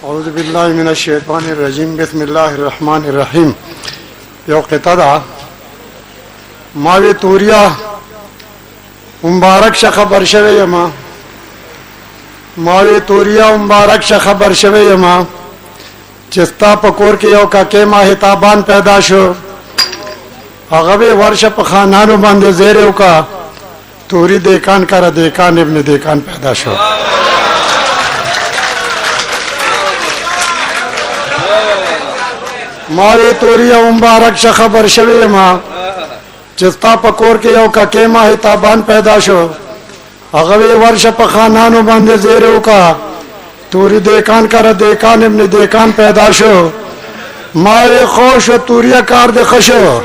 اعوذ باللہ من الشیطان الرجیم بسم اللہ الرحمن الرحیم. یو قطعه ده ماوی توریا مبارک شه خبر شوی یما ماوی توریا مبارک شه خبر شوی یما چستا پکور کې یو کاکې ما هتابان پیدا شو هغه به ورشه په خانانو باندې زیر یو کا توری دیکان کرا دیکان ابن دیکان پیدا شو. ماوی توریا مبارک شه خبر شوی یما چستا پکور کې یو کاکې ما هتابان پیدا شو هغه به ورشه په خانانو باندې زیر یو کا توری دیکان کرا دیکان ابن دیکان پیدا شو. ماوی خوش و توریا کار د خشو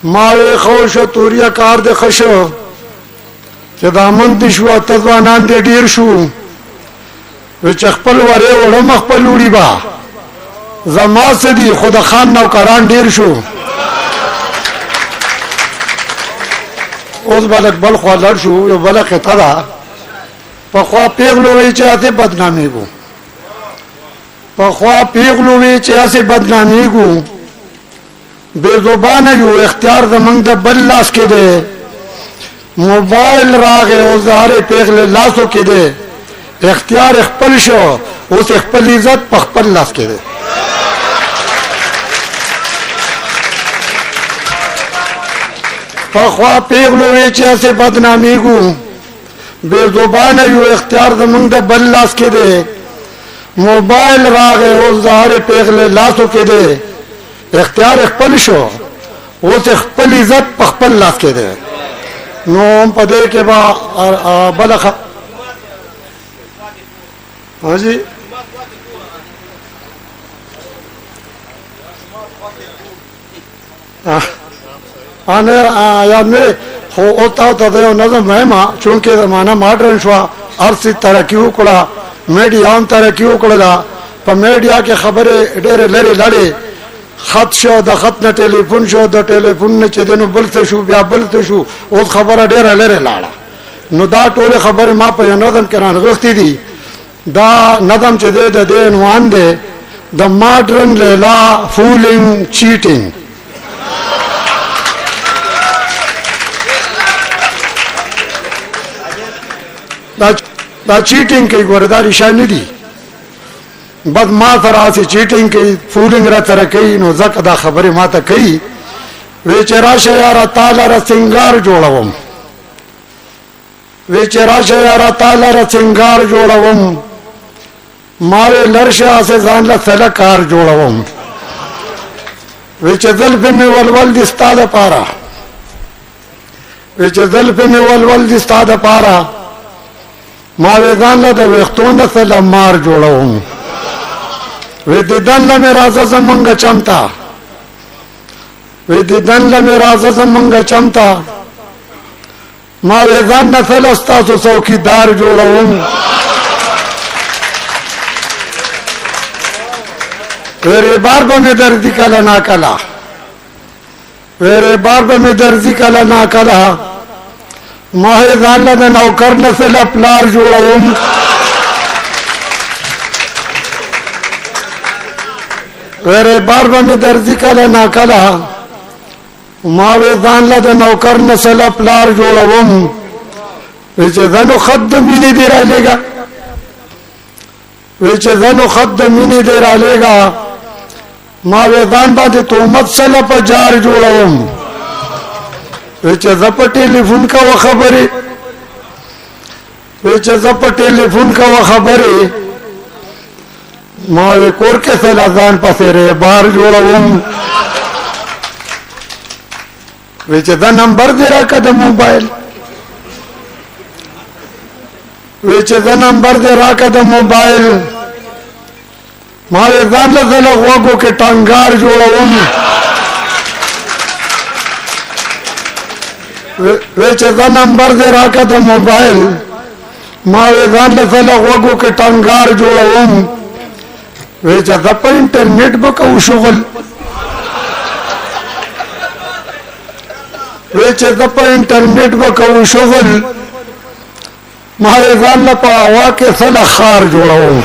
ماوی خوش و توریا کار د خشو چې دامن دي شو تځوانان دې ډیر شو وچ خپل وره وړم خپل وړي با زما سدي خدا خان نوکران ډیر شو. اوس بل خو لړ شو یو بل خطا په خوا پیغلو وی چې اته بدنامي کو په خوا پیغلو وی چې اته بدنامي کو بے زبان یو اختیار زمنګ د بل لاس کې ده موبایل راغه او زهره پیغله لاسو کې ده اختیار خپل شو اوس خپل عزت په خپل لاس کې ده. په خوا پیغلو وی چې اته بدنامي کو بے زبان یو اختیار زمنګ د بل لاس کې ده موبایل راغه او زهره پیغله لاسو کې ده اختیار خپل شو اوس خپل عزت په خپل لاس کې ده. نو په دې کې با بلخ حاجی انا یاد مې خو او تا یو نظم مهمه چونکه زمانہ ماډرن شو ارسي ترقی وکړه میډیا هم ترقی وکړه په میډیا کې خبره ډېر لري لړې خط شو د خط نه ټلیفون شو د ټلیفون نه چې دنو بل څه شو بیا بل څه شو اوس خبره ډېر لري لاړه. نو دا ټول خبره ما په نظم کې راغستې دي دا نظم چې د دې عنوان دی د ماډرن لیلا فولینګ چیټینګ. دا چیټینګ کوي ګورداري شان دي بد ما سره سي چیټینګ کوي فولینګ را سره کوي نو ځکه دا خبره ما ته کوي وی چې راشه یاره تعالی را سنگار جوړوم وی چې راشه یاره تعالی را سنگار جوړوم ماوی لرشه اسه ځان له سلکار جوړوم وی چې زلف می ولول دي ستاده پارا وی چې زلف می ولول دي ستاده پارا ماوی ځان له د وختونو سره مار جوړوم وی دیدن لمی رازه زمانگا چمتا وی دیدن لمی رازه زمانگا چمتا ما ویزان نسل استاسو سوکی دار جوڑاوم ویره بار با می درزی کلا نا کلا ویره بار با می درزی کلا نا کلا ما ویزان لمی نوکر نسل اپلار جوڑاوم ویره بار با می درزی کلا نا کلا ما وی ځان له د نوکر نسل پلار جوړوم وی چې زنو خط د مینې دی را لېږه وی چې زنو خط د مینې دی را لېږه ما وی ځان باندې تهمت سله په جار جوړوم وی چې زه په ټلیفون کوه خبرې وی چې زه په ټلیفون کوه خبرې ما وی کور کې سلا ځان پسې ریبار جوړوم وی چې دا نمبر دی راکړه د موبایل وی چې دا نمبر دی راکړه د موبایل ما وی ځان له زله غوږو کې ټنګار جوړوم وی چې دا نمبر دی راکړه د موبایل ما وی ځان له زله غوږو کې ټنګار جوړوم وی چې دا په انټرنیټ به کوو شغل وی چې دا په انټرنیټ به کوو شغل ما وی ځان له په هوا کې سله خار جوړوم